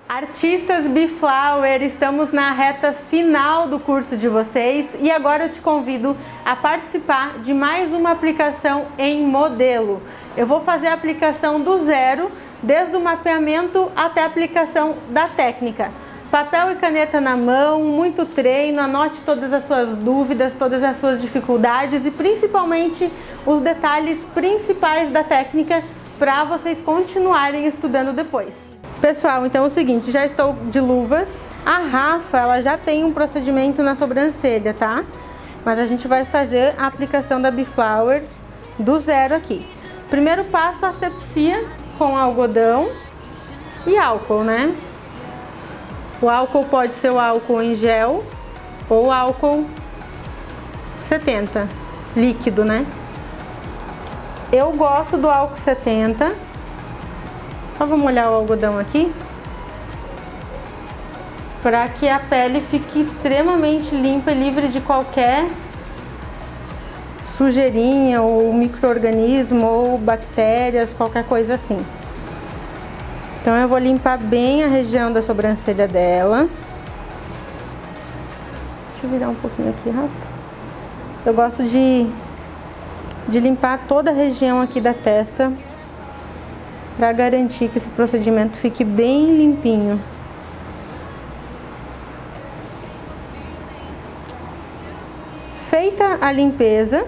Artistas Beflower, estamos na reta final do curso de vocês e agora eu te convido a participar de mais uma aplicação em modelo. Eu vou fazer a aplicação do zero, desde o mapeamento até a aplicação da técnica. Papel e caneta na mão, muito treino, anote todas as suas dúvidas, todas as suas dificuldades e principalmente os detalhes principais da técnica para vocês continuarem estudando depois. Pessoal, então é o seguinte, já estou de luvas. A Rafa, ela já tem um procedimento na sobrancelha, tá? Mas a gente vai fazer a aplicação da Beflower do zero aqui. Primeiro passo, asepsia com algodão e álcool, né? O álcool pode ser o álcool em gel ou álcool 70, líquido, né? Eu gosto do álcool 70. Só vou molhar o algodão aqui para que a pele fique extremamente limpa e livre de qualquer sujeirinha ou micro-organismo ou bactérias, qualquer coisa assim. Então eu vou limpar bem a região da sobrancelha dela. Deixa eu virar um pouquinho aqui, Rafa. Eu gosto de limpar toda a região aqui da testa para garantir que esse procedimento fique bem limpinho. Feita a limpeza,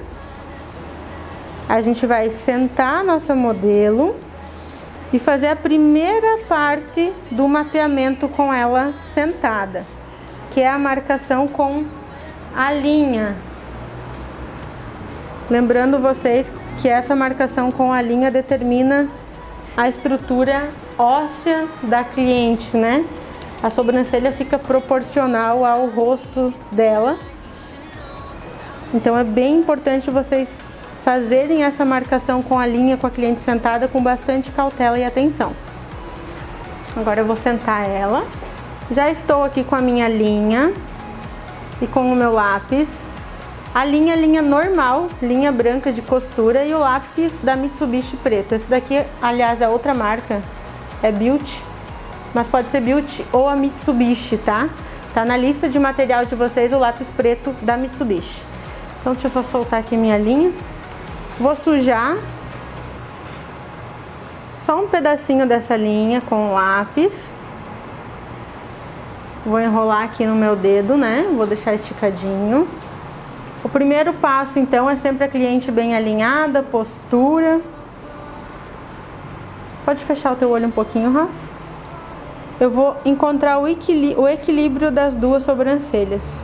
a gente vai sentar a nossa modelo e fazer a primeira parte do mapeamento com ela sentada, que é a marcação com a linha. Lembrando vocês que essa marcação com a linha determina a estrutura óssea da cliente, né? A sobrancelha fica proporcional ao rosto dela. Então é bem importante vocês fazerem essa marcação com a linha, com a cliente sentada, com bastante cautela e atenção. Agora eu vou sentar ela. Já estou aqui com a minha linha e com o meu lápis. A linha normal, linha branca de costura, e o lápis da Mitsubishi preto. Esse daqui, aliás, é outra marca, é Beauty, mas pode ser Beauty ou a Mitsubishi, tá? Tá na lista de material de vocês o lápis preto da Mitsubishi. Então deixa eu só soltar aqui minha linha. Vou sujar só um pedacinho dessa linha com o lápis. Vou enrolar aqui no meu dedo, né? Vou deixar esticadinho. O primeiro passo, então, é sempre a cliente bem alinhada, postura. Pode fechar o teu olho um pouquinho, Rafa? Eu vou encontrar o equilíbrio das duas sobrancelhas.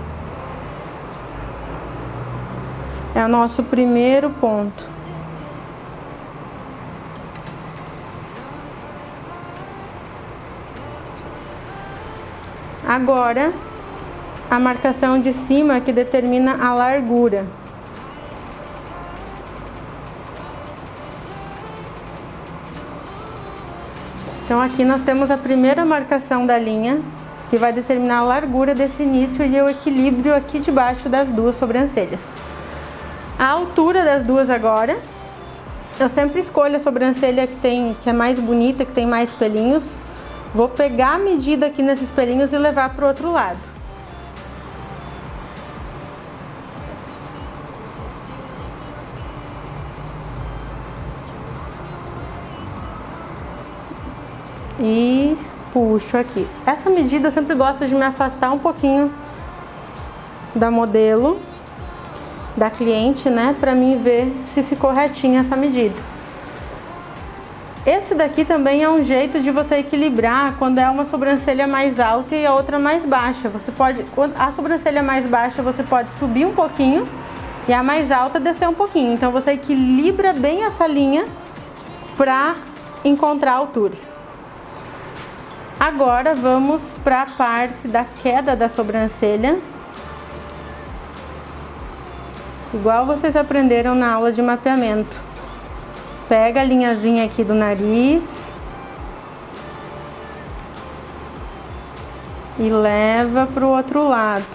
É o nosso primeiro ponto. Agora, a marcação de cima que determina a largura. Então aqui nós temos a primeira marcação da linha, que vai determinar a largura desse início e o equilíbrio aqui debaixo das duas sobrancelhas. A altura das duas agora, eu sempre escolho a sobrancelha que é mais bonita, que tem mais pelinhos. Vou pegar a medida aqui nesses pelinhos e levar para o outro lado. E puxo aqui. Essa medida eu sempre gosto de me afastar um pouquinho da modelo, da cliente, né? Pra mim ver se ficou retinha essa medida. Esse daqui também é um jeito de você equilibrar quando é uma sobrancelha mais alta e a outra mais baixa. Você pode, a sobrancelha mais baixa você pode subir um pouquinho e a mais alta descer um pouquinho. Então você equilibra bem essa linha pra encontrar a altura. Agora vamos para a parte da queda da sobrancelha. Igual vocês aprenderam na aula de mapeamento. Pega a linhazinha aqui do nariz e leva para o outro lado.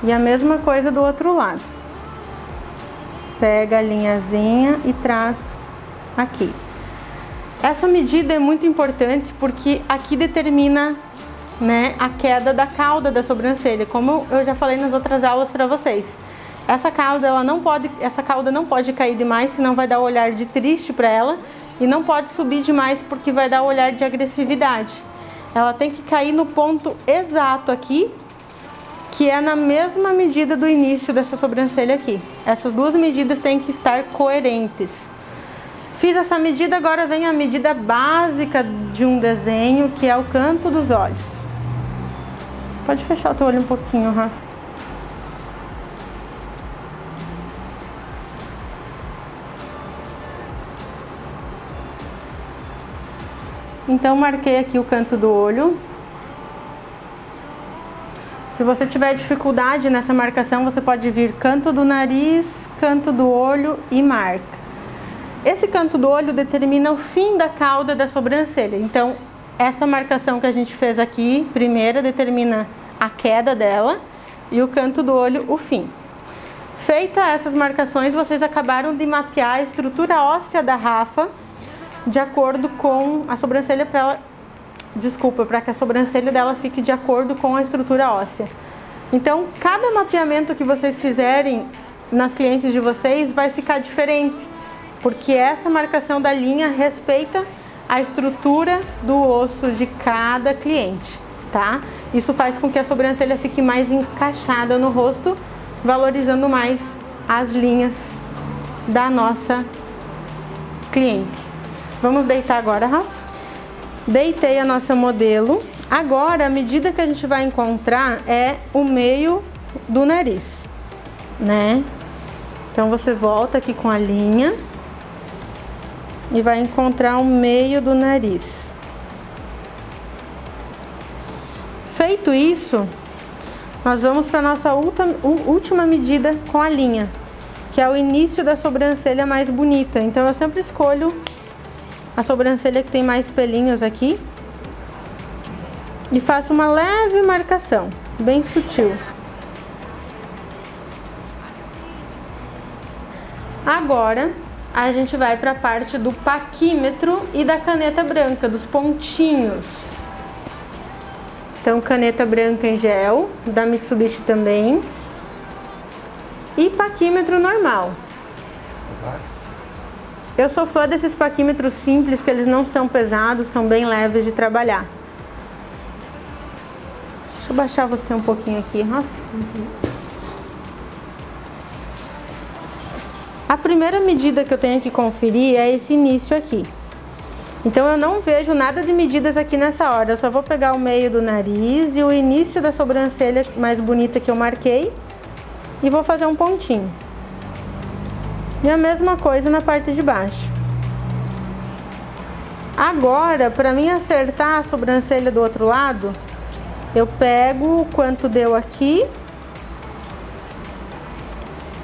E a mesma coisa do outro lado. Pega a linhazinha e traz aqui. Essa medida é muito importante porque aqui determina, né, a queda da cauda da sobrancelha, como eu já falei nas outras aulas para vocês. Essa cauda não pode cair demais, senão vai dar o olhar de triste para ela, e não pode subir demais porque vai dar o olhar de agressividade. Ela tem que cair no ponto exato aqui, que é na mesma medida do início dessa sobrancelha aqui. Essas duas medidas têm que estar coerentes. Fiz essa medida, agora vem a medida básica de um desenho, que é o canto dos olhos. Pode fechar o teu olho um pouquinho, Rafa. Então, marquei aqui o canto do olho. Se você tiver dificuldade nessa marcação, você pode vir canto do nariz, canto do olho e marca. Esse canto do olho determina o fim da cauda da sobrancelha. Então, essa marcação que a gente fez aqui, primeira, determina a queda dela, e o canto do olho, o fim. Feita essas marcações, vocês acabaram de mapear a estrutura óssea da Rafa, de acordo com a sobrancelha, para que a sobrancelha dela fique de acordo com a estrutura óssea. Então, cada mapeamento que vocês fizerem nas clientes de vocês vai ficar diferente, porque essa marcação da linha respeita a estrutura do osso de cada cliente, tá? Isso faz com que a sobrancelha fique mais encaixada no rosto, valorizando mais as linhas da nossa cliente. Vamos deitar agora, Rafa? Deitei a nossa modelo. Agora, a medida que a gente vai encontrar é o meio do nariz, né? Então, você volta aqui com a linha e vai encontrar o meio do nariz. Feito isso, nós vamos para a nossa última medida com a linha, que é o início da sobrancelha mais bonita. Então, eu sempre escolho a sobrancelha que tem mais pelinhos aqui e faço uma leve marcação, bem sutil. Agora, a gente vai para a parte do paquímetro e da caneta branca, dos pontinhos. Então, caneta branca em gel, da Mitsubishi também. E paquímetro normal. Eu sou fã desses paquímetros simples, que eles não são pesados, são bem leves de trabalhar. Deixa eu baixar você um pouquinho aqui, Rafa. A primeira medida que eu tenho que conferir é esse início aqui. Então, eu não vejo nada de medidas aqui nessa hora. Eu só vou pegar o meio do nariz e o início da sobrancelha mais bonita que eu marquei e vou fazer um pontinho. E a mesma coisa na parte de baixo. Agora, para mim acertar a sobrancelha do outro lado, eu pego o quanto deu aqui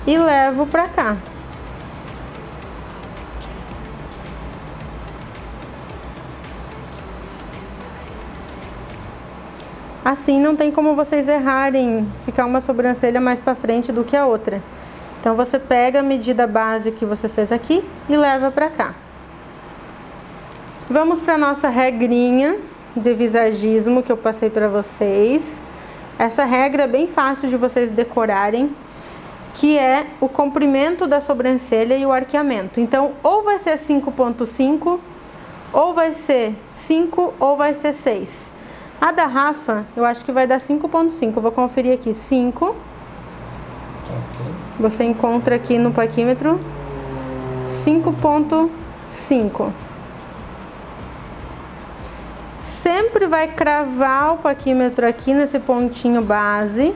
e levo para cá. Assim não tem como vocês errarem, ficar uma sobrancelha mais para frente do que a outra. Então, você pega a medida base que você fez aqui e leva para cá. Vamos para a nossa regrinha de visagismo que eu passei para vocês. Essa regra é bem fácil de vocês decorarem, que é o comprimento da sobrancelha e o arqueamento. Então, ou vai ser 5,5, ou vai ser 5, ou vai ser 6. A da Rafa, eu acho que vai dar 5,5. Eu vou conferir aqui, 5. Você encontra aqui no paquímetro 5,5. Sempre vai cravar o paquímetro aqui nesse pontinho base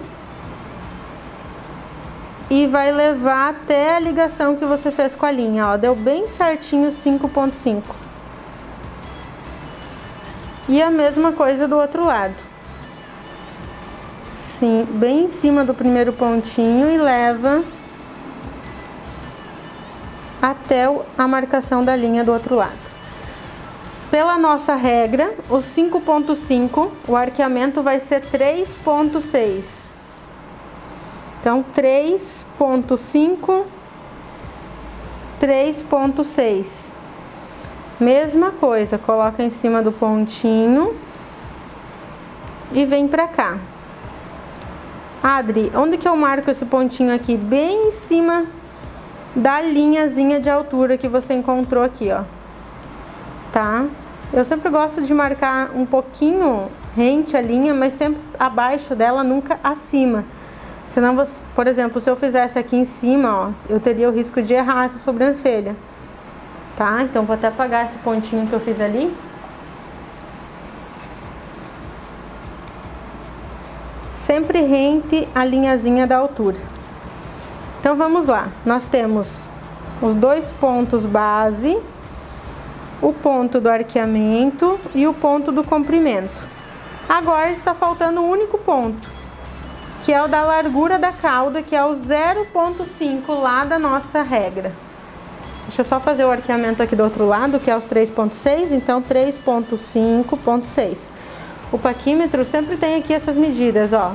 e vai levar até a ligação que você fez com a linha, ó, deu bem certinho 5,5. E a mesma coisa do outro lado. Sim, bem em cima do primeiro pontinho e leva até a marcação da linha do outro lado. Pela nossa regra, o 5,5, o arqueamento vai ser 3,6. Então, 3,5, 3,6. Mesma coisa, coloca em cima do pontinho e vem pra cá. Adri, onde que eu marco esse pontinho aqui? Bem em cima da linhazinha de altura que você encontrou aqui, ó. Tá? Eu sempre gosto de marcar um pouquinho rente a linha, mas sempre abaixo dela, nunca acima. Senão, você, por exemplo, se eu fizesse aqui em cima, ó, eu teria o risco de errar essa sobrancelha. Tá? Então, vou até apagar esse pontinho que eu fiz ali. Sempre rente a linhazinha da altura. Então, vamos lá. Nós temos os dois pontos base, o ponto do arqueamento e o ponto do comprimento. Agora, está faltando um único ponto, que é o da largura da cauda, que é o 0,5 lá da nossa regra. Deixa eu só fazer o arqueamento aqui do outro lado, que é os 3,6, então 3,5,6. O paquímetro sempre tem aqui essas medidas, ó.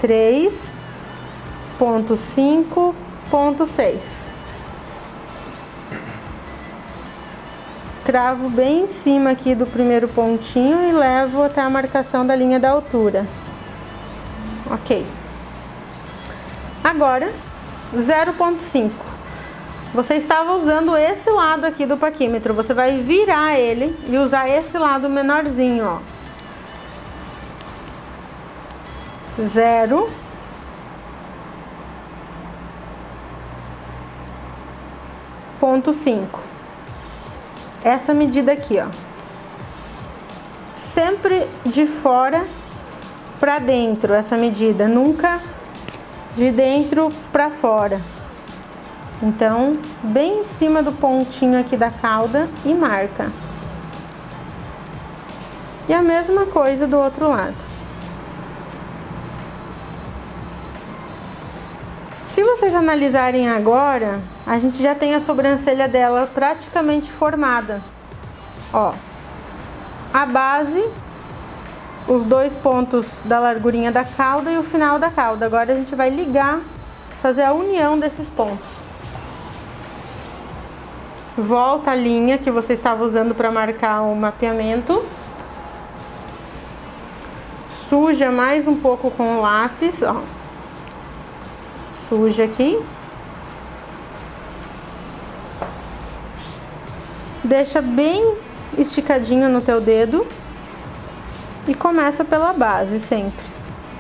3,5,6. Cravo bem em cima aqui do primeiro pontinho e levo até a marcação da linha da altura. Ok. Agora, 0,5. Você estava usando esse lado aqui do paquímetro. Você vai virar ele e usar esse lado menorzinho, ó. 0,5. Essa medida aqui, ó. Sempre de fora para dentro essa medida, nunca de dentro para fora. Então, bem em cima do pontinho aqui da cauda e marca. E a mesma coisa do outro lado. Se vocês analisarem agora, a gente já tem a sobrancelha dela praticamente formada. Ó, a base, os dois pontos da largurinha da cauda e o final da cauda. Agora a gente vai ligar, fazer a união desses pontos. Volta a linha que você estava usando para marcar o mapeamento. Suja mais um pouco com o lápis, ó. Suja aqui. Deixa bem esticadinho no teu dedo. E começa pela base sempre.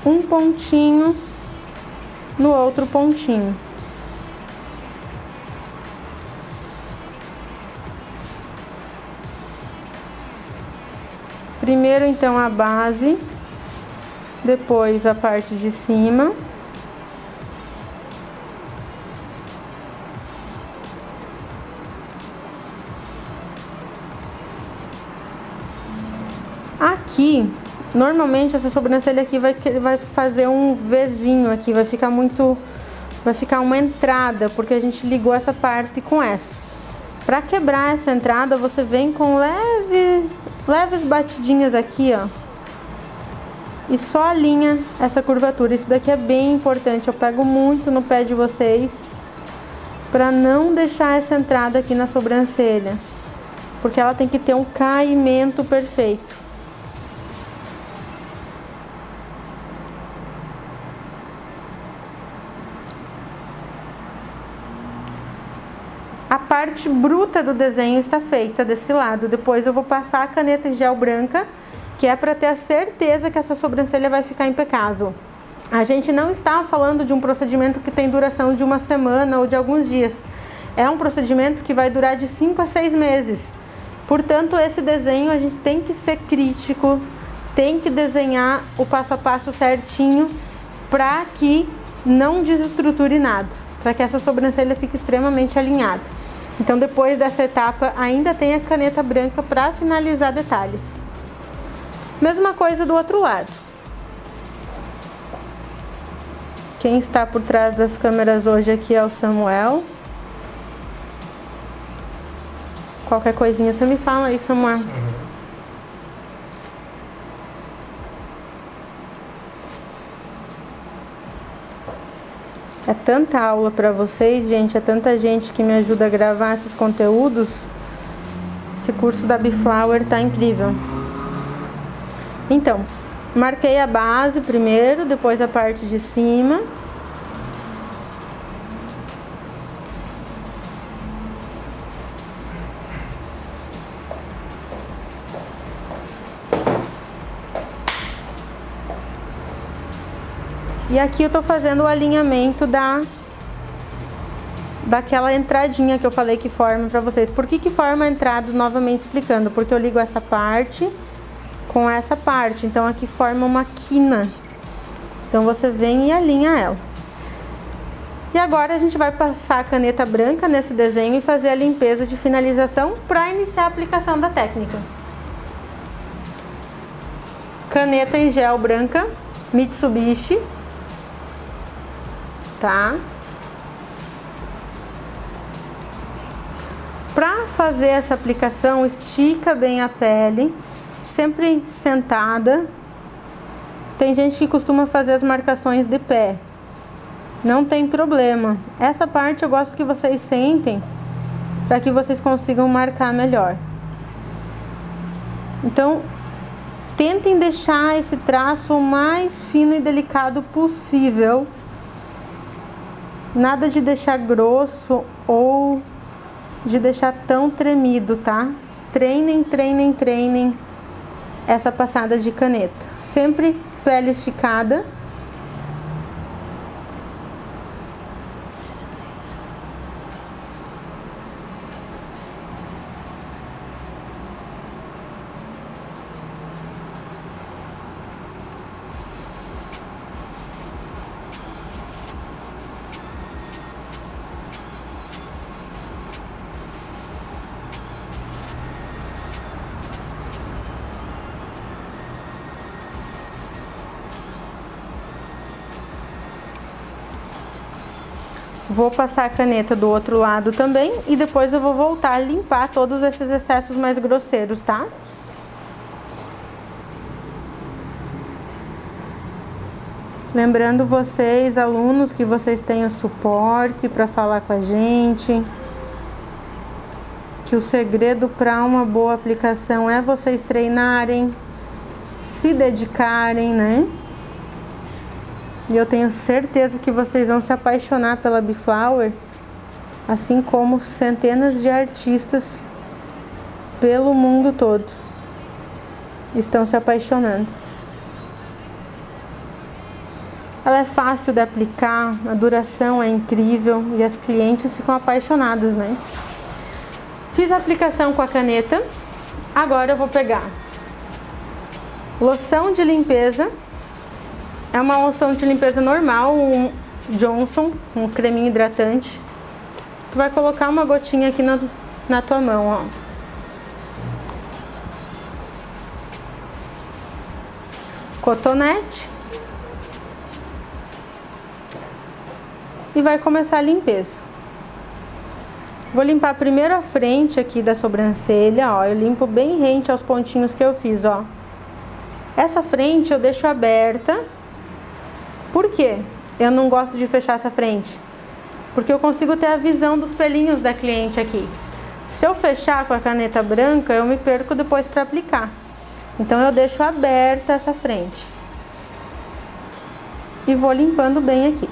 Um pontinho no outro pontinho. Primeiro, então, a base, depois a parte de cima. Aqui, normalmente essa sobrancelha aqui vai fazer um Vzinho aqui, vai ficar uma entrada, porque a gente ligou essa parte com essa. Para quebrar essa entrada, você vem com leves batidinhas aqui, ó. E só alinha essa curvatura. Isso daqui é bem importante. Eu pego muito no pé de vocês para não deixar essa entrada aqui na sobrancelha, porque ela tem que ter um caimento perfeito. A parte bruta do desenho está feita desse lado. Depois eu vou passar a caneta em gel branca, que é para ter a certeza que essa sobrancelha vai ficar impecável. A gente não está falando de um procedimento que tem duração de uma semana ou de alguns dias. É um procedimento que vai durar de 5 a 6 meses. Portanto, esse desenho a gente tem que ser crítico, tem que desenhar o passo a passo certinho para que não desestruture nada, para que essa sobrancelha fique extremamente alinhada. Então, depois dessa etapa, ainda tem a caneta branca para finalizar detalhes. Mesma coisa do outro lado. Quem está por trás das câmeras hoje aqui é o Samuel. Qualquer coisinha você me fala aí, Samuel. É tanta aula para vocês, gente, é tanta gente que me ajuda a gravar esses conteúdos. Esse curso da Biflower tá incrível. Então, marquei a base primeiro, depois a parte de cima. E aqui eu tô fazendo o alinhamento daquela entradinha que eu falei que forma pra vocês. Por que forma a entrada? Novamente explicando. Porque eu ligo essa parte com essa parte. Então aqui forma uma quina. Então você vem e alinha ela. E agora a gente vai passar a caneta branca nesse desenho e fazer a limpeza de finalização para iniciar a aplicação da técnica. Caneta em gel branca, Mitsubishi. Tá? Para fazer essa aplicação, estica bem a pele, sempre sentada. Tem gente que costuma fazer as marcações de pé. Não tem problema. Essa parte eu gosto que vocês sentem para que vocês consigam marcar melhor. Então, tentem deixar esse traço o mais fino e delicado possível. Nada de deixar grosso ou de deixar tão tremido, tá? Treinem, treinem, treinem essa passada de caneta. Sempre pele esticada. Vou passar a caneta do outro lado também e depois eu vou voltar a limpar todos esses excessos mais grosseiros, tá? Lembrando vocês, alunos, que vocês tenham suporte para falar com a gente. Que o segredo para uma boa aplicação é vocês treinarem, se dedicarem, né? E eu tenho certeza que vocês vão se apaixonar pela Biflower, assim como centenas de artistas pelo mundo todo estão se apaixonando. Ela é fácil de aplicar, a duração é incrível e as clientes ficam apaixonadas, né? Fiz a aplicação com a caneta, agora eu vou pegar loção de limpeza. É uma loção de limpeza normal, um Johnson, um creminho hidratante. Tu vai colocar uma gotinha aqui na tua mão, ó. Cotonete. E vai começar a limpeza. Vou limpar primeiro a frente aqui da sobrancelha, ó. Eu limpo bem rente aos pontinhos que eu fiz, ó. Essa frente eu deixo aberta. Por quê? Eu não gosto de fechar essa frente. Porque eu consigo ter a visão dos pelinhos da cliente aqui. Se eu fechar com a caneta branca, eu me perco depois para aplicar. Então eu deixo aberta essa frente. E vou limpando bem aqui.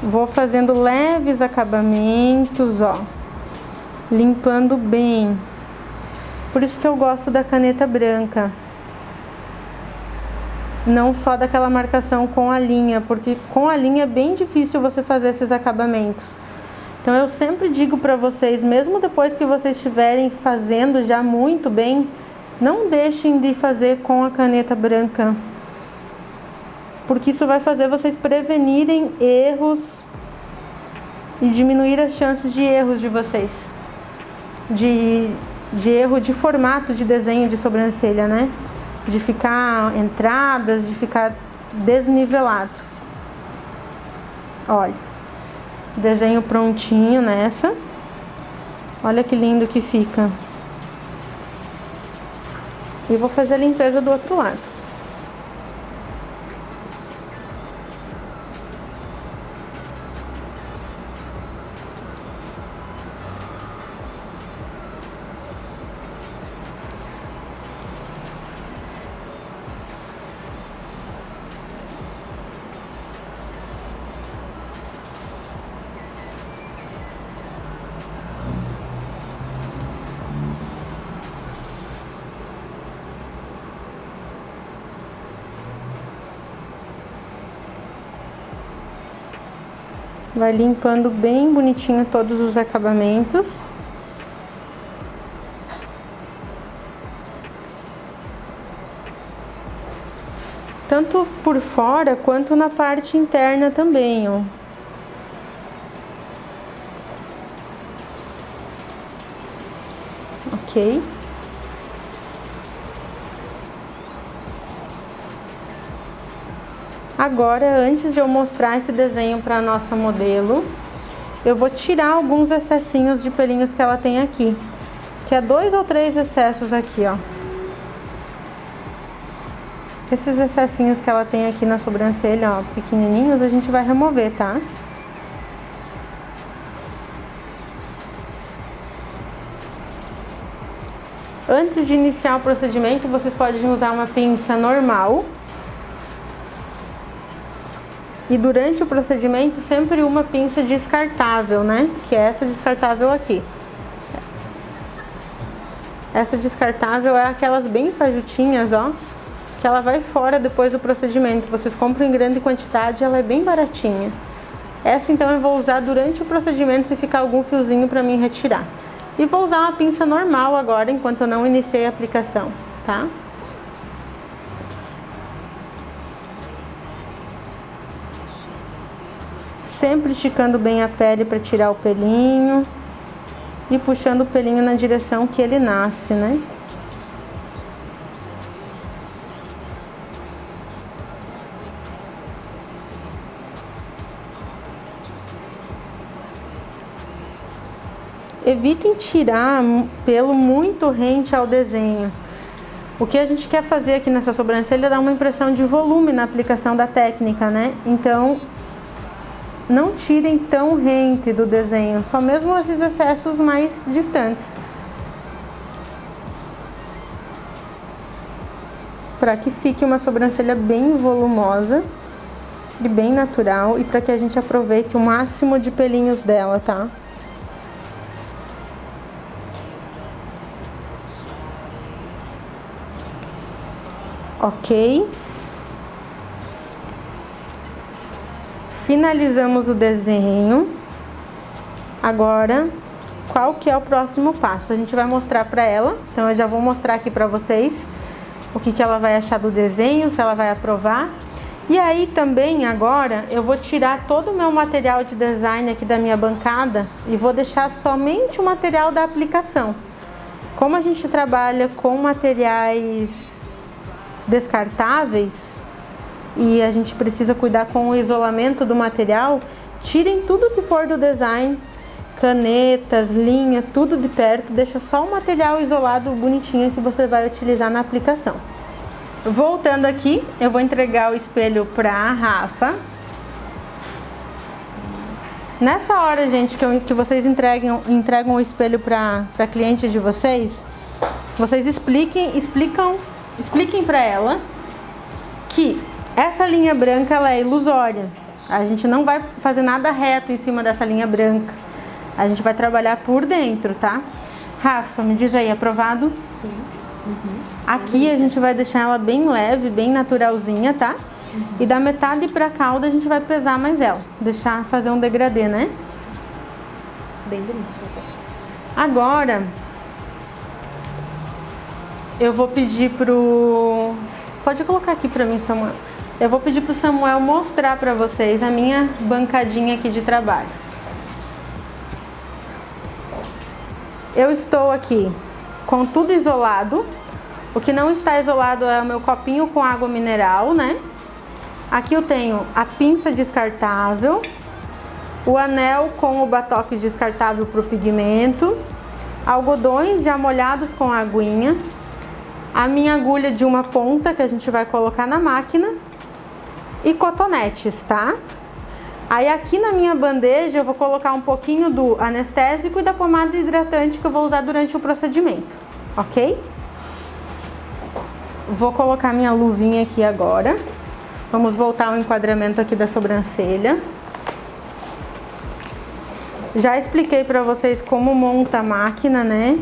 Vou fazendo leves acabamentos, ó. Limpando bem. Por isso que eu gosto da caneta branca. Não só daquela marcação com a linha, porque com a linha é bem difícil você fazer esses acabamentos. Então eu sempre digo pra vocês, mesmo depois que vocês estiverem fazendo já muito bem, não deixem de fazer com a caneta branca. Porque isso vai fazer vocês prevenirem erros e diminuir as chances de erros de vocês. De erro de formato de desenho de sobrancelha, né? De ficar entradas, de ficar desnivelado. Olha, desenho prontinho nessa. Olha que lindo que fica. E vou fazer a limpeza do outro lado. Vai limpando bem bonitinho todos os acabamentos. Tanto por fora quanto na parte interna também, ó. Ok. Agora, antes de eu mostrar esse desenho para a nossa modelo, eu vou tirar alguns excessinhos de pelinhos que ela tem aqui, que é 2 ou 3 excessos aqui, ó. Esses excessinhos que ela tem aqui na sobrancelha, ó, pequenininhos, a gente vai remover, tá? Antes de iniciar o procedimento, vocês podem usar uma pinça normal. E durante o procedimento, sempre uma pinça descartável, né? Que é essa descartável aqui. Essa descartável é aquelas bem fajutinhas, ó. Que ela vai fora depois do procedimento. Vocês compram em grande quantidade, ela é bem baratinha. Essa então eu vou usar durante o procedimento se ficar algum fiozinho pra mim retirar. E vou usar uma pinça normal agora, enquanto eu não iniciei a aplicação, tá? Sempre esticando bem a pele para tirar o pelinho e puxando o pelinho na direção que ele nasce, né? Evitem tirar pelo muito rente ao desenho. O que a gente quer fazer aqui nessa sobrancelha é dar uma impressão de volume na aplicação da técnica, né? Então, não tirem tão rente do desenho, só mesmo esses excessos mais distantes. Para que fique uma sobrancelha bem volumosa e bem natural e para que a gente aproveite o máximo de pelinhos dela, tá? Ok. Finalizamos o desenho. Agora, qual que é o próximo passo? A gente vai mostrar para ela. Então, eu já vou mostrar aqui para vocês o que que ela vai achar do desenho, se ela vai aprovar. E aí também, agora, eu vou tirar todo o meu material de design aqui da minha bancada e vou deixar somente o material da aplicação. Como a gente trabalha com materiais descartáveis e a gente precisa cuidar com o isolamento do material, tirem tudo que for do design, canetas, linha, tudo de perto, deixa só o material isolado bonitinho que você vai utilizar na aplicação. Voltando aqui, eu vou entregar o espelho para a Rafa. Nessa hora, gente, que vocês entregam o espelho para clientes de vocês, vocês expliquem para ela que essa linha branca ela é ilusória. A gente não vai fazer nada reto em cima dessa linha branca. A gente vai trabalhar por dentro, tá? Rafa, me diz aí, aprovado? Sim. Uhum. Aqui a gente vai deixar ela bem leve, bem naturalzinha, tá? Uhum. E da metade pra cauda a gente vai pesar mais ela. Deixar fazer um degradê, né? Sim. Bem bonito. Agora, eu vou pedir pro... Pode colocar aqui pra mim, Samuel. Eu vou pedir pro Samuel mostrar pra vocês a minha bancadinha aqui de trabalho. Eu estou aqui com tudo isolado. O que não está isolado é o meu copinho com água mineral, né? Aqui eu tenho a pinça descartável, o anel com o batoque descartável para o pigmento, algodões já molhados com aguinha, a minha agulha de uma ponta que a gente vai colocar na máquina e cotonetes, tá? Aí aqui na minha bandeja eu vou colocar um pouquinho do anestésico e da pomada hidratante que eu vou usar durante o procedimento, ok? Vou colocar minha luvinha aqui agora. Vamos voltar ao enquadramento aqui da sobrancelha. Já expliquei pra vocês como monta a máquina, né?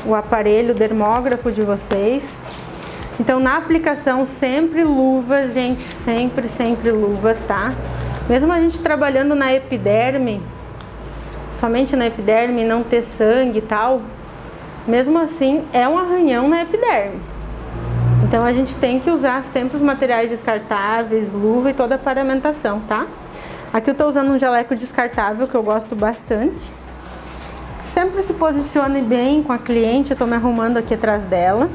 O aparelho, o dermógrafo de vocês. Então, na aplicação, sempre luvas, gente, sempre luvas, tá? Mesmo a gente trabalhando na epiderme, somente na epiderme, não ter sangue e tal, mesmo assim é um arranhão na epiderme. Então a gente tem que usar sempre os materiais descartáveis, luva e toda a paramentação, tá? Aqui eu tô usando um jaleco descartável que eu gosto bastante. Sempre se posicione bem com a cliente, eu tô me arrumando aqui atrás dela.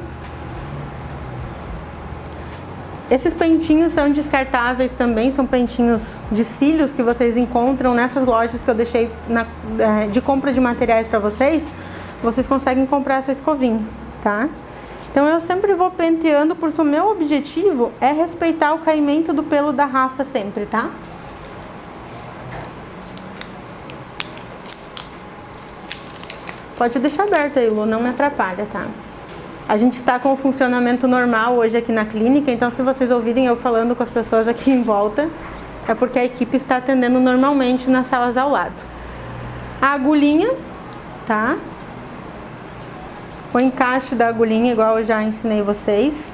Esses pentinhos são descartáveis também, são pentinhos de cílios que vocês encontram nessas lojas que eu deixei de compra de materiais para vocês. Vocês conseguem comprar essa escovinha, tá? Então eu sempre vou penteando porque o meu objetivo é respeitar o caimento do pelo da Rafa sempre, tá? Pode deixar aberto aí, Lu, não me atrapalha, tá? A gente está com o funcionamento normal hoje aqui na clínica, então se vocês ouvirem eu falando com as pessoas aqui em volta, é porque a equipe está atendendo normalmente nas salas ao lado. A agulhinha, tá? O encaixe da agulhinha, igual eu já ensinei vocês.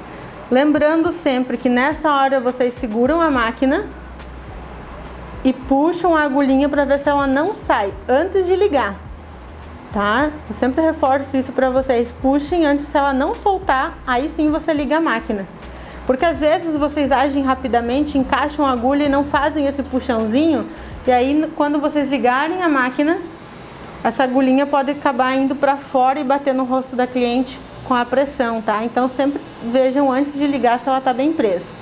Lembrando sempre que nessa hora vocês seguram a máquina e puxam a agulhinha para ver se ela não sai antes de ligar, tá? Eu sempre reforço isso para vocês. Puxem antes, se ela não soltar, aí sim você liga a máquina. Porque às vezes vocês agem rapidamente, encaixam a agulha e não fazem esse puxãozinho. E aí quando vocês ligarem a máquina, essa agulhinha pode acabar indo para fora e bater no rosto da cliente com a pressão, tá? Então sempre vejam antes de ligar se ela tá bem presa.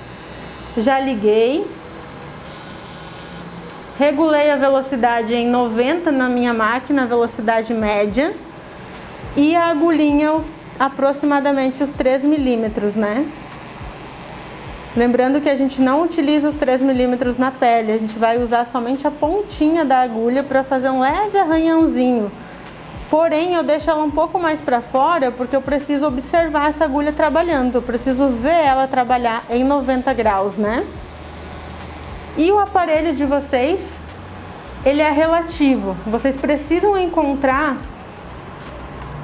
Já liguei. Regulei a velocidade em 90 na minha máquina, a velocidade média. E a agulhinha aproximadamente os 3 milímetros, né? Lembrando que a gente não utiliza os 3 milímetros na pele, a gente vai usar somente a pontinha da agulha para fazer um leve arranhãozinho. Porém, eu deixo ela um pouco mais para fora porque eu preciso observar essa agulha trabalhando, eu preciso ver ela trabalhar em 90 graus, né? E o aparelho de vocês, ele é relativo, vocês precisam encontrar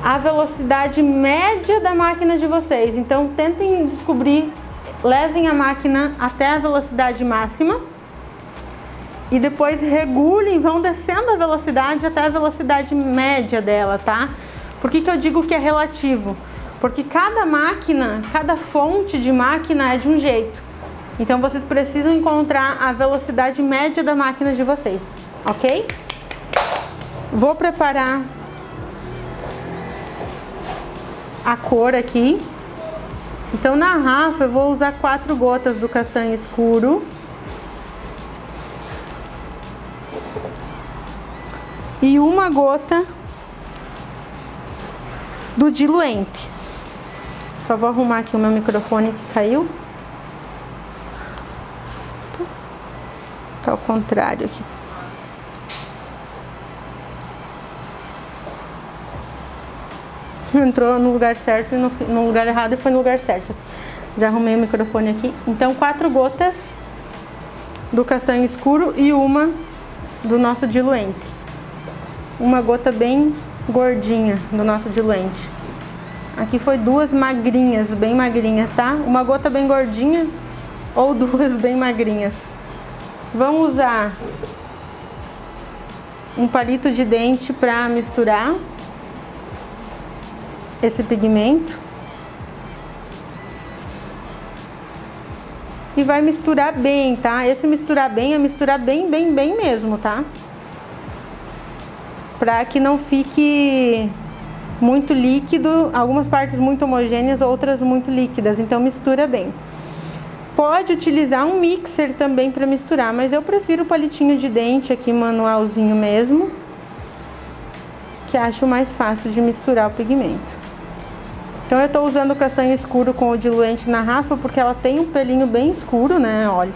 a velocidade média da máquina de vocês, então tentem descobrir. Levem a máquina até a velocidade máxima e depois regulem, vão descendo a velocidade até a velocidade média dela, tá? Por que eu digo que é relativo? Porque cada máquina, cada fonte de máquina é de um jeito. Então vocês precisam encontrar a velocidade média da máquina de vocês, ok? Vou preparar a cor aqui. Então na Rafa eu vou usar 4 gotas do castanho escuro e 1 gota do diluente. Só vou arrumar aqui o meu microfone que caiu. Tá ao contrário aqui. Entrou no lugar certo e no lugar errado e foi no lugar certo. Já arrumei o microfone aqui. Então 4 gotas do castanho escuro e 1 do nosso diluente. 1 gota bem gordinha do nosso diluente. Aqui foi 2 magrinhas, bem magrinhas, tá? 1 gota bem gordinha ou 2 bem magrinhas. Vamos usar um palito de dente para misturar esse pigmento e vai misturar bem, tá? Esse misturar bem é misturar bem mesmo, tá? Para que não fique muito líquido, algumas partes muito homogêneas, outras muito líquidas, então mistura bem. Pode utilizar um mixer também para misturar, mas eu prefiro o palitinho de dente aqui manualzinho mesmo, que acho mais fácil de misturar o pigmento. Então eu tô usando o castanho escuro com o diluente na Rafa porque ela tem um pelinho bem escuro, né? Olha,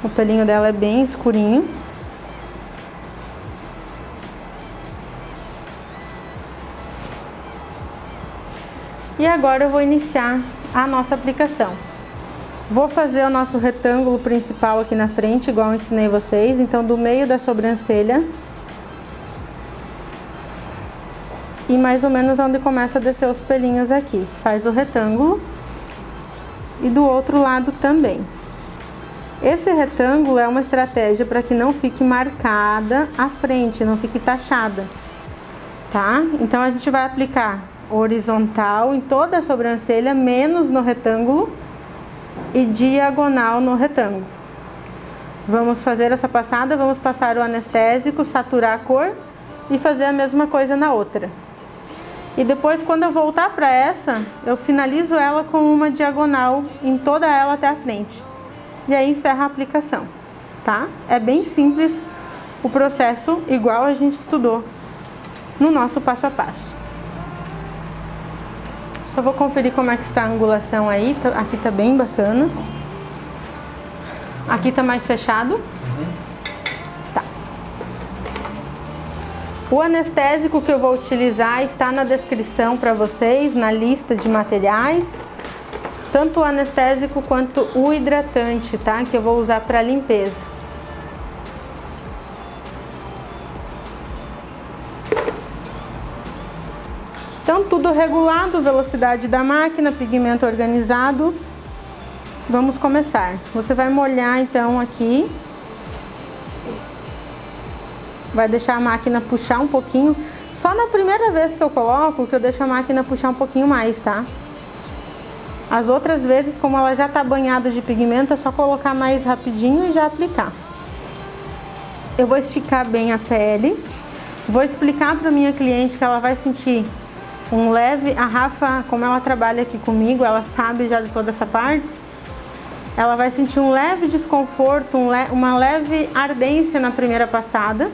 o pelinho dela é bem escurinho. E agora eu vou iniciar a nossa aplicação. Vou fazer o nosso retângulo principal aqui na frente, igual eu ensinei vocês. Então do meio da sobrancelha e mais ou menos onde começa a descer os pelinhos aqui. Faz o retângulo e do outro lado também. Esse retângulo é uma estratégia para que não fique marcada a frente, não fique taxada, tá? Então a gente vai aplicar horizontal em toda a sobrancelha, menos no retângulo, e diagonal no retângulo. Vamos fazer essa passada, vamos passar o anestésico, saturar a cor e fazer a mesma coisa na outra. E depois, quando eu voltar para essa, eu finalizo ela com uma diagonal em toda ela até a frente. E aí encerra a aplicação, tá? É bem simples o processo, igual a gente estudou no nosso passo a passo. Só vou conferir como é que está a angulação aí. Aqui tá bem bacana. Aqui tá mais fechado. Tá. O anestésico que eu vou utilizar está na descrição para vocês, na lista de materiais. Tanto o anestésico quanto o hidratante, tá? Que eu vou usar para limpeza. Então, tudo regulado, velocidade da máquina, pigmento organizado. Vamos começar. Você vai molhar, então, aqui. Vai deixar a máquina puxar um pouquinho. Só na primeira vez que eu coloco, que eu deixo a máquina puxar um pouquinho mais, tá? As outras vezes, como ela já tá banhada de pigmento, é só colocar mais rapidinho e já aplicar. Eu vou esticar bem a pele. Vou explicar para minha cliente que ela vai sentir um leve... A Rafa, como ela trabalha aqui comigo, ela sabe já de toda essa parte. Ela vai sentir um leve desconforto, uma leve ardência na primeira passada.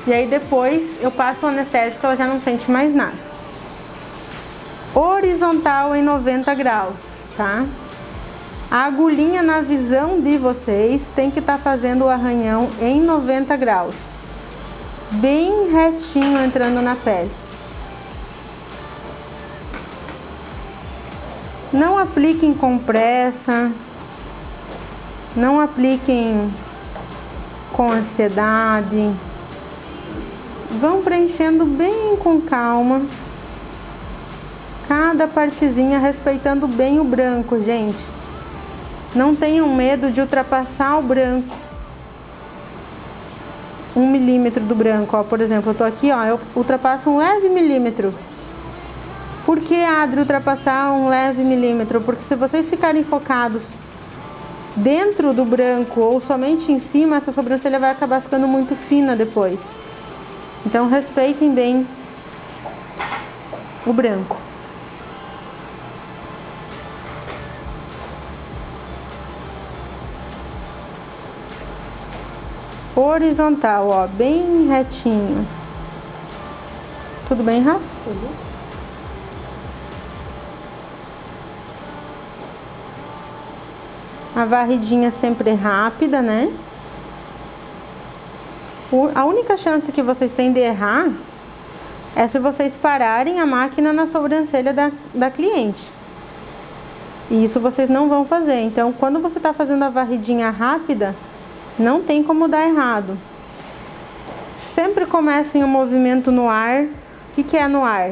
E aí depois eu passo o anestésico, ela já não sente mais nada. Horizontal em 90 graus, tá? A agulhinha na visão de vocês tem que estar fazendo o arranhão em 90 graus. Bem retinho entrando na pele. Não apliquem com pressa. Não apliquem com ansiedade. Vão preenchendo bem com calma. Cada partezinha respeitando bem o branco, gente. Não tenham medo de ultrapassar o branco. 1 milímetro do branco, ó. Por exemplo, eu tô aqui, ó. Eu ultrapasso um leve milímetro. Por que, Adri, ultrapassar um leve milímetro? Porque se vocês ficarem focados dentro do branco ou somente em cima, essa sobrancelha vai acabar ficando muito fina depois. Então, respeitem bem o branco. Horizontal, ó, bem retinho. Tudo bem, Rafa? Tudo. A varridinha sempre rápida, né? A única chance que vocês têm de errar é se vocês pararem a máquina na sobrancelha da cliente. E isso vocês não vão fazer. Então, quando você tá fazendo a varridinha rápida, não tem como dar errado. Sempre comecem o movimento no ar. O que é no ar?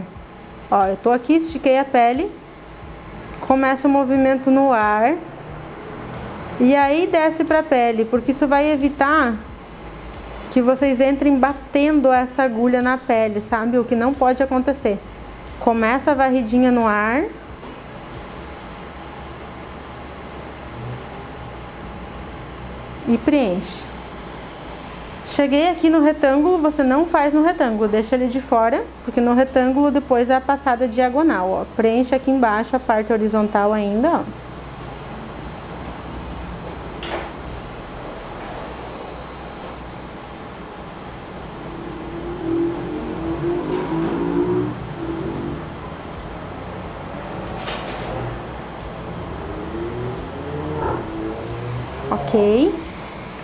Ó, eu tô aqui, estiquei a pele. Começa o movimento no ar. E aí desce pra pele, porque isso vai evitar que vocês entrem batendo essa agulha na pele, sabe? O que não pode acontecer. Começa a varridinha no ar. E preenche. Cheguei aqui no retângulo, você não faz no retângulo, deixa ele de fora, porque no retângulo depois é a passada diagonal, ó. Preenche aqui embaixo a parte horizontal ainda, ó. Ok.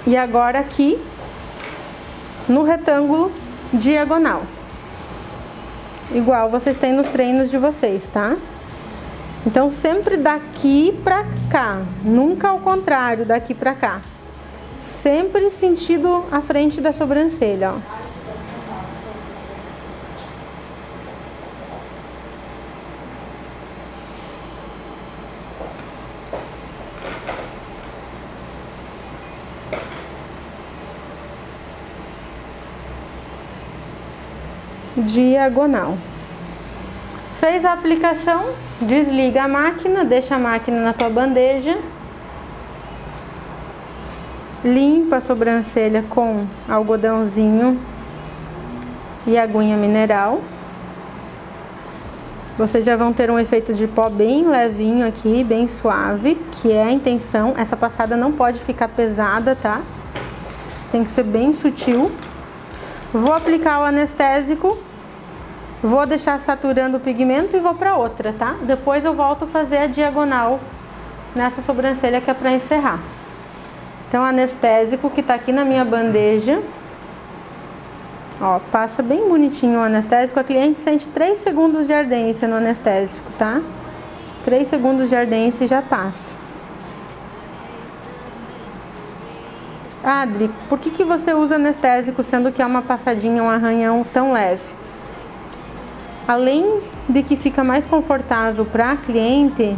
E agora aqui no retângulo diagonal. Igual vocês têm nos treinos de vocês, tá? Então sempre daqui pra cá, nunca ao contrário, daqui pra cá. Sempre sentido a frente da sobrancelha, ó. diagonal. Fez a aplicação, desliga a máquina, deixa a máquina na tua bandeja. Limpa a sobrancelha com algodãozinho e aguinha mineral. Vocês já vão ter um efeito de pó bem levinho aqui, bem suave, que é a intenção. Essa passada não pode ficar pesada, tá? Tem que ser bem sutil. Vou aplicar o anestésico, vou deixar saturando o pigmento e vou para outra, tá? Depois eu volto a fazer a diagonal nessa sobrancelha que é para encerrar. Então, anestésico que tá aqui na minha bandeja. Ó, passa bem bonitinho o anestésico. A cliente sente 3 segundos de ardência no anestésico, tá? 3 segundos de ardência e já passa. Adri, por que você usa anestésico sendo que é uma passadinha, um arranhão tão leve? Além de que fica mais confortável para a cliente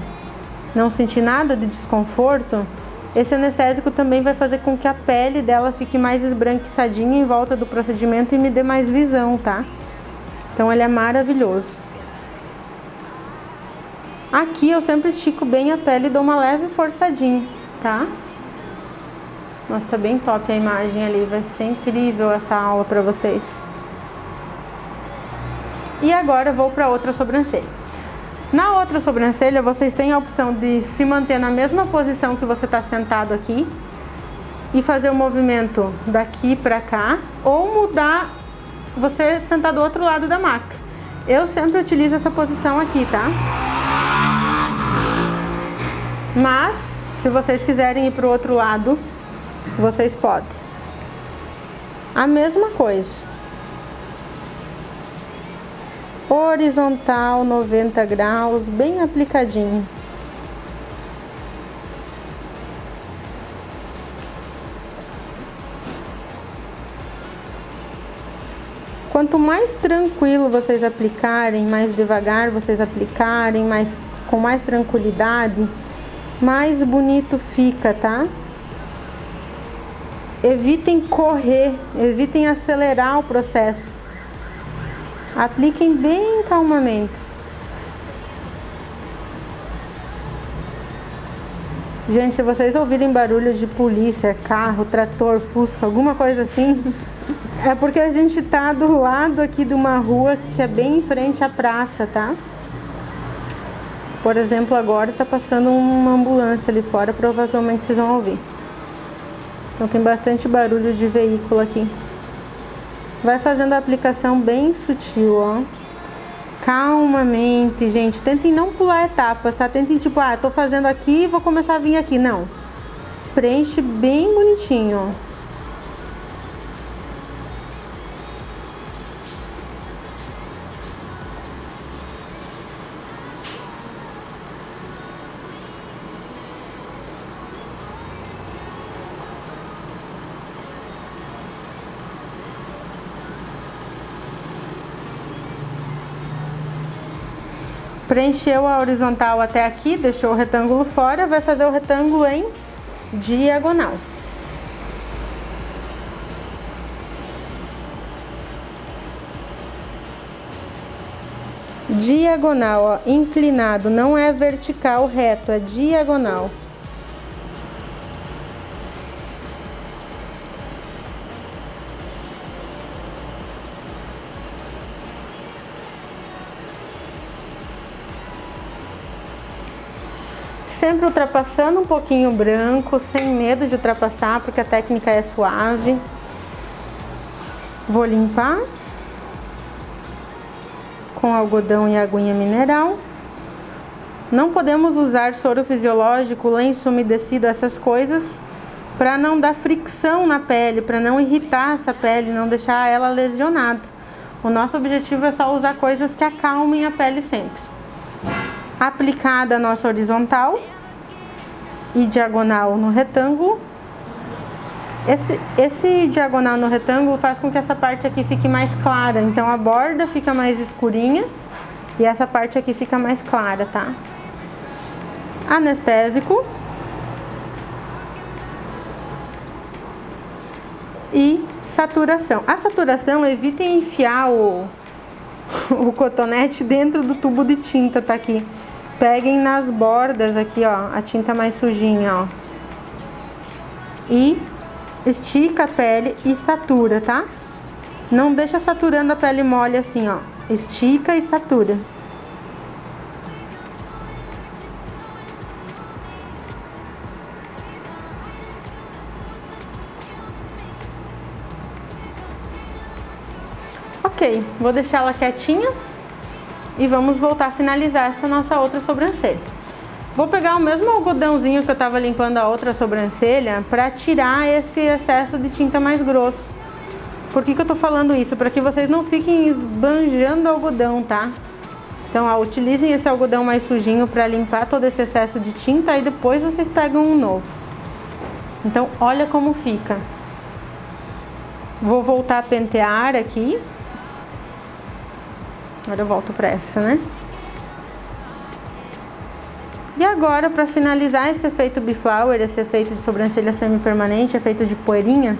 não sentir nada de desconforto, esse anestésico também vai fazer com que a pele dela fique mais esbranquiçadinha em volta do procedimento e me dê mais visão, tá? Então ele é maravilhoso. Aqui eu sempre estico bem a pele e dou uma leve forçadinha, tá? Nossa, tá bem top a imagem ali, vai ser incrível essa aula pra vocês. E agora eu vou pra outra sobrancelha. Na outra sobrancelha, vocês têm a opção de se manter na mesma posição que você está sentado aqui e fazer o movimento daqui para cá, ou mudar, você sentar do outro lado da maca. Eu sempre utilizo essa posição aqui, tá? Mas, se vocês quiserem ir para o outro lado, vocês podem. A mesma coisa. Horizontal, 90 graus, bem aplicadinho. Quanto mais tranquilo vocês aplicarem, mais devagar vocês aplicarem, com mais tranquilidade, mais bonito fica, tá? Evitem correr, evitem acelerar o processo. Apliquem bem calmamente. Gente, se vocês ouvirem barulho de polícia, carro, trator, fusca, alguma coisa assim, é porque a gente tá do lado aqui de uma rua que é bem em frente à praça, tá? Por exemplo, agora tá passando uma ambulância ali fora, provavelmente vocês vão ouvir. Então tem bastante barulho de veículo aqui. Vai fazendo a aplicação bem sutil, ó. Calmamente, gente. Tentem não pular etapas, tá? Tentem tipo, tô fazendo aqui e vou começar a vir aqui. Não. Preenche bem bonitinho, ó. Preencheu a horizontal até aqui, deixou o retângulo fora, vai fazer o retângulo em diagonal. Diagonal, ó, inclinado, não é vertical reto, é diagonal. Sempre ultrapassando um pouquinho o branco, sem medo de ultrapassar, porque a técnica é suave. Vou limpar com algodão e aguinha mineral. Não podemos usar soro fisiológico, lenço umedecido, essas coisas, para não dar fricção na pele, para não irritar essa pele, não deixar ela lesionada. O nosso objetivo é só usar coisas que acalmem a pele sempre. Aplicada a nossa horizontal e diagonal no retângulo. Esse diagonal no retângulo faz com que essa parte aqui fique mais clara. Então a borda fica mais escurinha e essa parte aqui fica mais clara, tá? Anestésico. E saturação. A saturação, evitem enfiar o cotonete dentro do tubo de tinta, tá aqui. Peguem nas bordas aqui, ó, a tinta mais sujinha, ó. E estica a pele e satura, tá? Não deixa saturando a pele mole assim, ó. Estica e satura. Ok, vou deixar ela quietinha e vamos voltar a finalizar essa nossa outra sobrancelha. Vou pegar o mesmo algodãozinho que eu tava limpando a outra sobrancelha para tirar esse excesso de tinta mais grosso. Por que eu tô falando isso? Para que vocês não fiquem esbanjando o algodão, tá? Então, ó, utilizem esse algodão mais sujinho para limpar todo esse excesso de tinta e depois vocês pegam um novo. Então, olha como fica. Vou voltar a pentear aqui. Agora eu volto para essa, né? E agora, para finalizar esse efeito B-Flower, esse efeito de sobrancelha semi-permanente, efeito de poeirinha,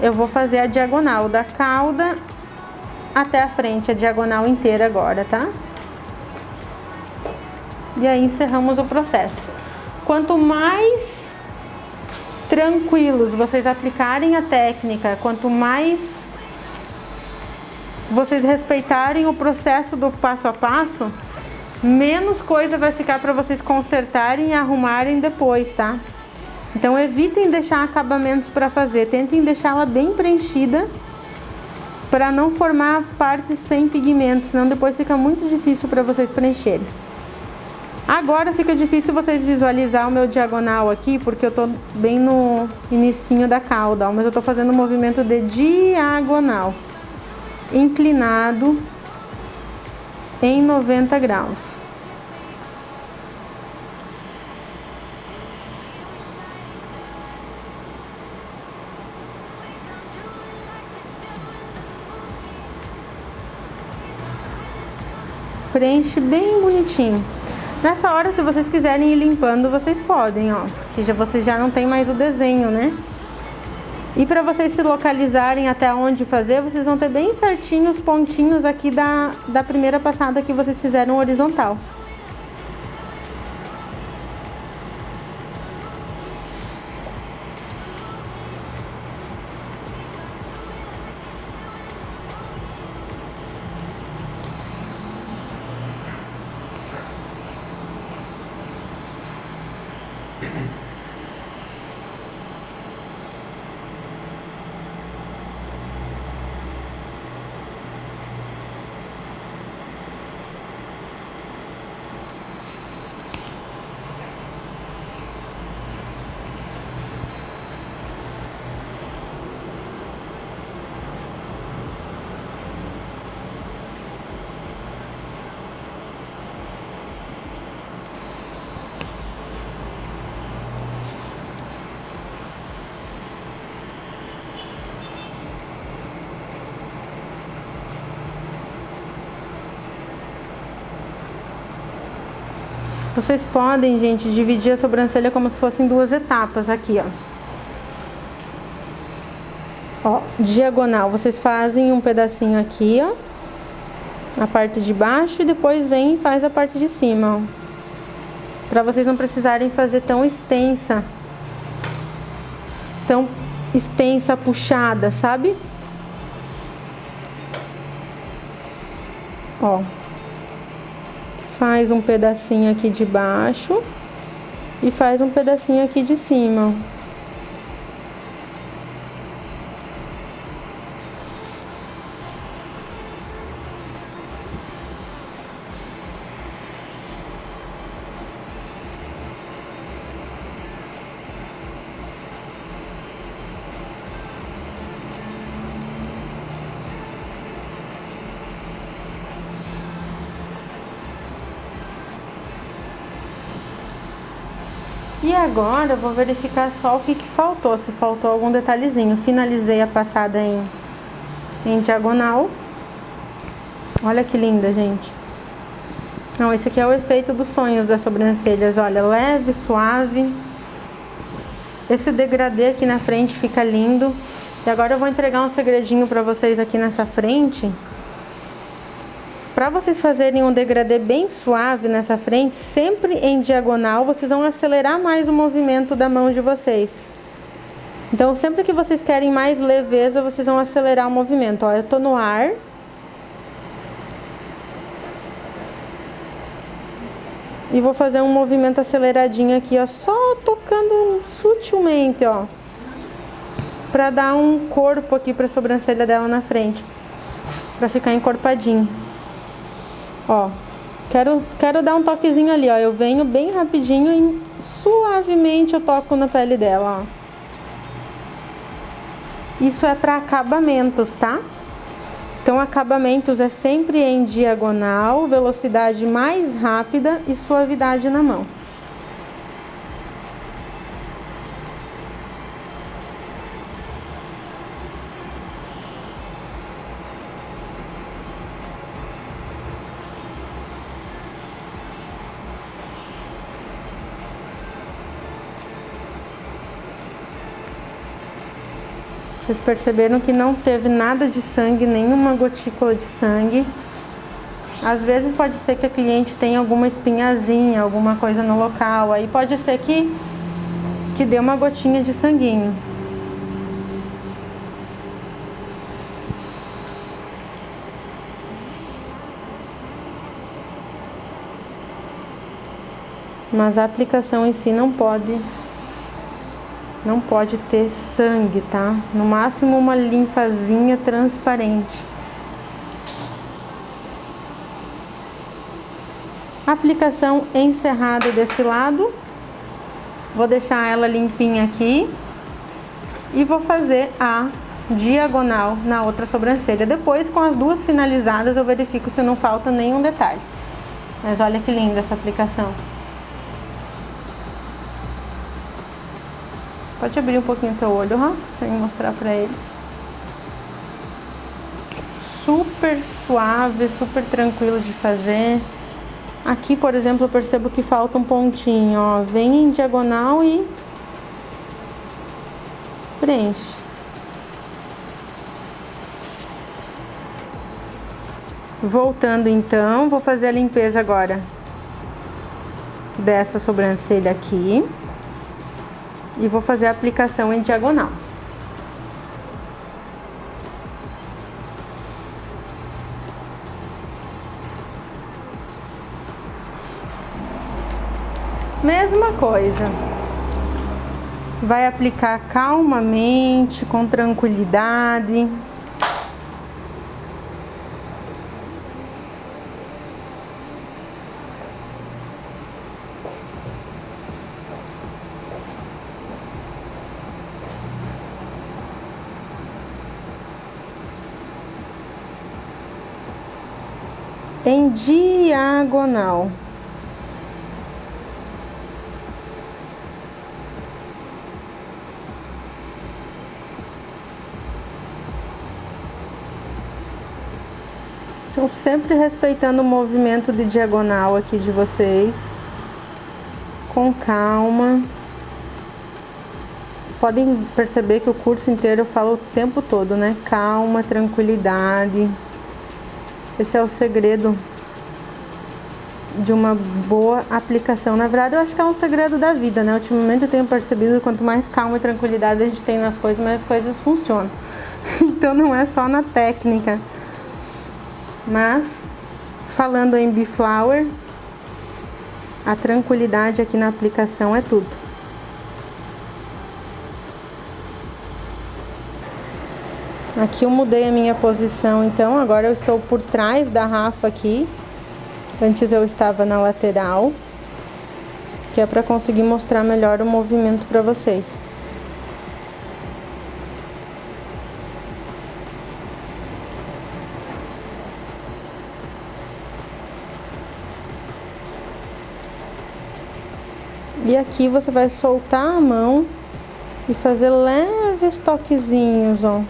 eu vou fazer a diagonal da cauda até a frente, a diagonal inteira agora, tá? E aí encerramos o processo. Quanto mais tranquilos vocês aplicarem a técnica, quanto mais vocês respeitarem o processo do passo a passo, menos coisa vai ficar para vocês consertarem e arrumarem depois, tá? Então evitem deixar acabamentos para fazer, tentem deixá-la bem preenchida para não formar partes sem pigmento, senão depois fica muito difícil para vocês preencherem. Agora fica difícil vocês visualizar o meu diagonal aqui, porque eu tô bem no inicinho da cauda, ó, mas eu tô fazendo um movimento de diagonal, inclinado em 90 graus. Preenche bem bonitinho. Nessa hora, se vocês quiserem ir limpando, vocês podem, ó, que vocês já não tem mais o desenho, né? E para vocês se localizarem até onde fazer, vocês vão ter bem certinho os pontinhos aqui da primeira passada que vocês fizeram horizontal. Vocês podem, gente, dividir a sobrancelha como se fossem duas etapas aqui, ó. Ó, diagonal. Vocês fazem um pedacinho aqui, ó, a parte de baixo, e depois vem e faz a parte de cima, ó. Pra vocês não precisarem fazer tão extensa, puxada, sabe? Ó. Faz um pedacinho aqui de baixo e faz um pedacinho aqui de cima. E agora eu vou verificar só o que faltou, se faltou algum detalhezinho. Finalizei a passada em diagonal. Olha que linda, gente. Não, esse aqui é o efeito dos sonhos das sobrancelhas, olha, leve, suave. Esse degradê aqui na frente fica lindo. E agora eu vou entregar um segredinho pra vocês aqui nessa frente, Para vocês fazerem um degradê bem suave nessa frente, sempre em diagonal, vocês vão acelerar mais o movimento da mão de vocês. Então, sempre que vocês querem mais leveza, vocês vão acelerar o movimento. Ó, eu tô no ar. E vou fazer um movimento aceleradinho aqui, ó, só tocando sutilmente, ó. Pra dar um corpo aqui pra sobrancelha dela na frente. Pra ficar encorpadinho. Ó, quero dar um toquezinho ali, ó. Eu venho bem rapidinho e suavemente eu toco na pele dela, ó. Isso é para acabamentos, tá? Então, acabamentos é sempre em diagonal, velocidade mais rápida e suavidade na mão. Vocês perceberam que não teve nada de sangue, nenhuma gotícula de sangue. Às vezes pode ser que a cliente tenha alguma espinhazinha, alguma coisa no local. Aí pode ser que dê uma gotinha de sanguinho. Mas a aplicação em si não pode ter sangue, tá? No máximo uma linfazinha transparente. Aplicação encerrada desse lado. Vou deixar ela limpinha aqui. E vou fazer a diagonal na outra sobrancelha. Depois, com as duas finalizadas, eu verifico se não falta nenhum detalhe. Mas olha que linda essa aplicação. Pode abrir um pouquinho o teu olho, Rafa, pra eu mostrar pra eles. Super suave, super tranquilo de fazer. Aqui, por exemplo, eu percebo que falta um pontinho, ó. Vem em diagonal e preenche. Voltando então, vou fazer a limpeza agora dessa sobrancelha aqui. E vou fazer a aplicação em diagonal. Mesma coisa. Vai aplicar calmamente, com tranquilidade. Em diagonal. Então, sempre respeitando o movimento de diagonal aqui de vocês. Com calma. Podem perceber que o curso inteiro eu falo o tempo todo, né? Calma, tranquilidade. Esse é o segredo de uma boa aplicação. Na verdade, eu acho que é um segredo da vida, né? Ultimamente eu tenho percebido que quanto mais calma e tranquilidade a gente tem nas coisas, mais as coisas funcionam. Então não é só na técnica. Mas, falando em B-Flower, a tranquilidade aqui na aplicação é tudo. Aqui eu mudei a minha posição, então agora eu estou por trás da Rafa aqui. Antes eu estava na lateral, que é para conseguir mostrar melhor o movimento para vocês. E aqui você vai soltar a mão e fazer leves toquezinhos, ó.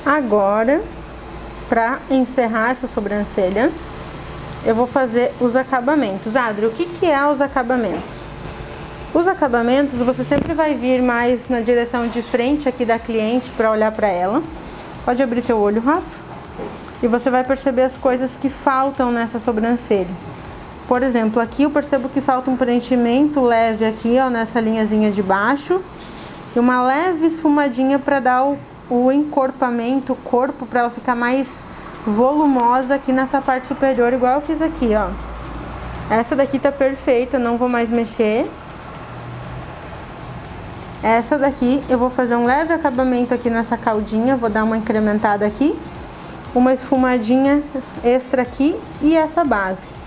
Agora, para encerrar essa sobrancelha, eu vou fazer os acabamentos. Adri, o que é os acabamentos? Os acabamentos, você sempre vai vir mais na direção de frente aqui da cliente para olhar para ela. Pode abrir teu olho, Rafa. E você vai perceber as coisas que faltam nessa sobrancelha. Por exemplo, aqui eu percebo que falta um preenchimento leve aqui, ó, nessa linhazinha de baixo. E uma leve esfumadinha para dar o encorpamento, o corpo, para ela ficar mais volumosa aqui nessa parte superior, igual eu fiz aqui, ó. Essa daqui tá perfeita, eu não vou mais mexer. Essa daqui eu vou fazer um leve acabamento aqui nessa caldinha, vou dar uma incrementada aqui, uma esfumadinha extra aqui e essa base.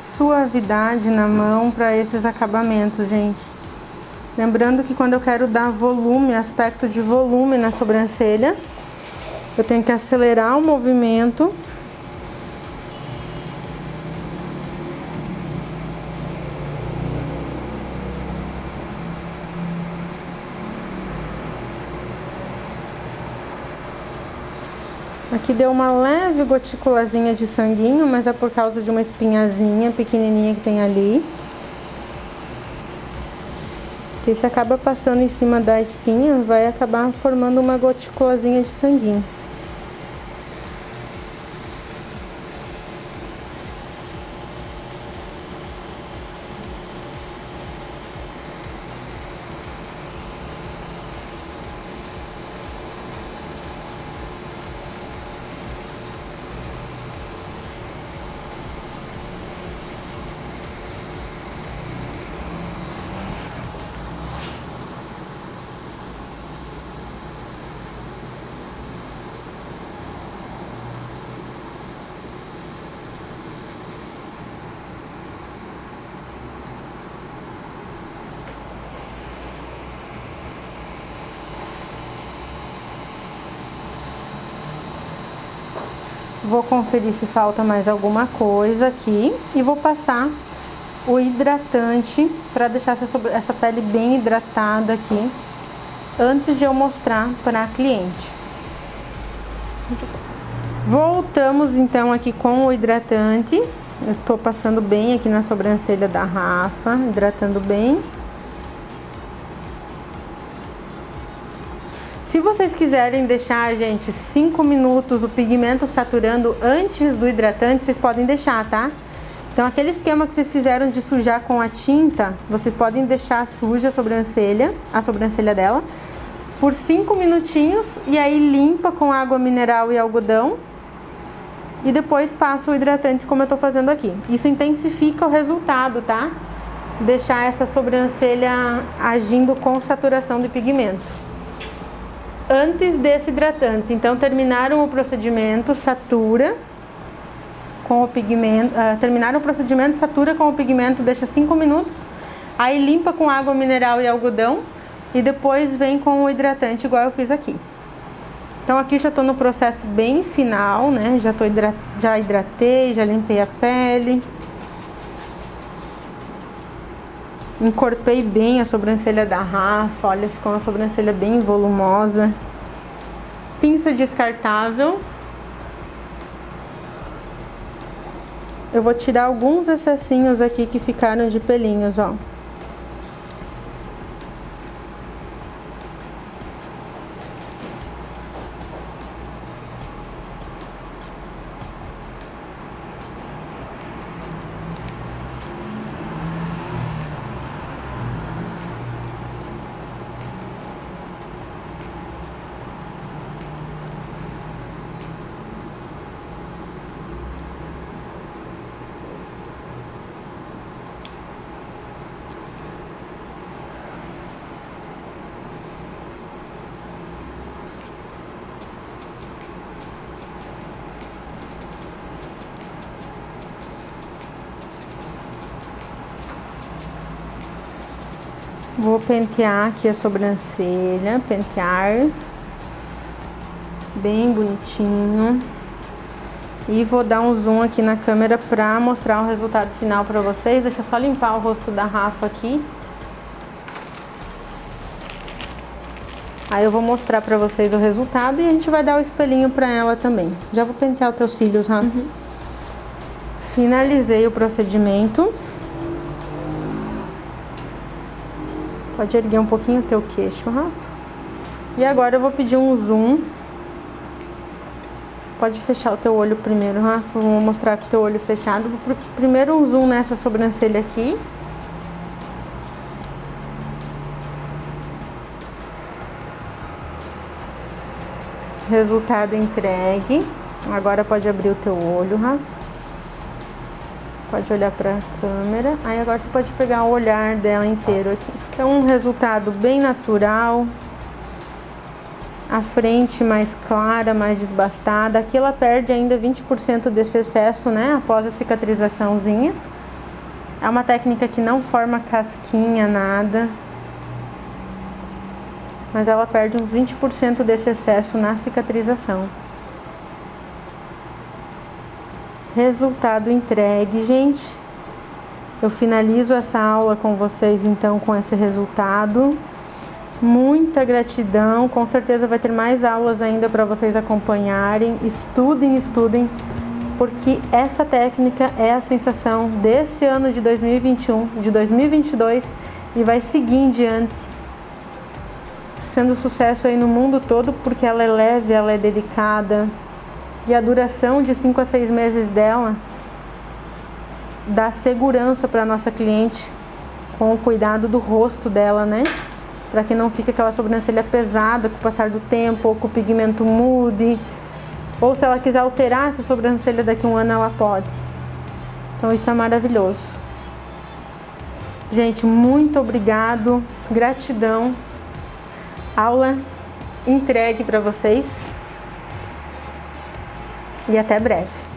Suavidade na mão para esses acabamentos, gente. Lembrando que quando eu quero dar volume, aspecto de volume na sobrancelha, eu tenho que acelerar o movimento. Aqui deu uma leve goticulazinha de sanguinho, mas é por causa de uma espinhazinha pequenininha que tem ali. Que se acaba passando em cima da espinha, vai acabar formando uma goticulazinha de sanguinho. Vou conferir se falta mais alguma coisa aqui e vou passar o hidratante para deixar essa pele bem hidratada aqui antes de eu mostrar para a cliente. Voltamos então aqui com o hidratante. Eu tô passando bem aqui na sobrancelha da Rafa, hidratando bem. Se vocês quiserem deixar, gente, 5 minutos o pigmento saturando antes do hidratante, vocês podem deixar, tá? Então, aquele esquema que vocês fizeram de sujar com a tinta, vocês podem deixar suja a sobrancelha dela, por 5 minutinhos e aí limpa com água mineral e algodão. E depois passa o hidratante como eu tô fazendo aqui. Isso intensifica o resultado, tá? Deixar essa sobrancelha agindo com saturação de pigmento. Antes desse hidratante, então terminaram o procedimento, satura com o pigmento, terminaram o procedimento, satura com o pigmento, deixa 5 minutos, aí limpa com água mineral e algodão e depois vem com o hidratante igual eu fiz aqui. Então aqui já tô no processo bem final, né? Já hidratei, já limpei a pele. Encorpei bem a sobrancelha da Rafa, olha, ficou uma sobrancelha bem volumosa. Pinça descartável. Eu vou tirar alguns excessinhos aqui que ficaram de pelinhos, ó. Vou pentear aqui a sobrancelha, pentear bem bonitinho. E vou dar um zoom aqui na câmera pra mostrar o resultado final pra vocês. Deixa eu só limpar o rosto da Rafa aqui. Aí eu vou mostrar pra vocês o resultado e a gente vai dar o espelhinho pra ela também. Já vou pentear os teus cílios, Rafa. Finalizei o procedimento. Pode erguer um pouquinho o teu queixo, Rafa. E agora eu vou pedir um zoom. Pode fechar o teu olho primeiro, Rafa. Vou mostrar com o teu olho fechado. Primeiro um zoom nessa sobrancelha aqui. Resultado entregue. Agora pode abrir o teu olho, Rafa. Pode olhar para a câmera. Aí agora você pode pegar o olhar dela inteiro aqui. Então um resultado bem natural. A frente mais clara, mais desbastada. Aqui ela perde ainda 20% desse excesso, né? Após a cicatrizaçãozinha. É uma técnica que não forma casquinha, nada. Mas ela perde uns 20% desse excesso na cicatrização. Resultado entregue, gente. Eu finalizo essa aula com vocês, então, com esse resultado. Muita gratidão. Com certeza vai ter mais aulas ainda para vocês acompanharem. Estudem, estudem, porque essa técnica é a sensação desse ano de 2021, de 2022 e vai seguir em diante, sendo sucesso aí no mundo todo, porque ela é leve, ela é delicada. E a duração de 5 a 6 meses dela dá segurança para nossa cliente com o cuidado do rosto dela, né? Para que não fique aquela sobrancelha pesada com o passar do tempo, ou que o pigmento mude. Ou se ela quiser alterar essa sobrancelha daqui a um ano, ela pode. Então isso é maravilhoso. Gente, muito obrigado, gratidão. Aula entregue para vocês. E até breve.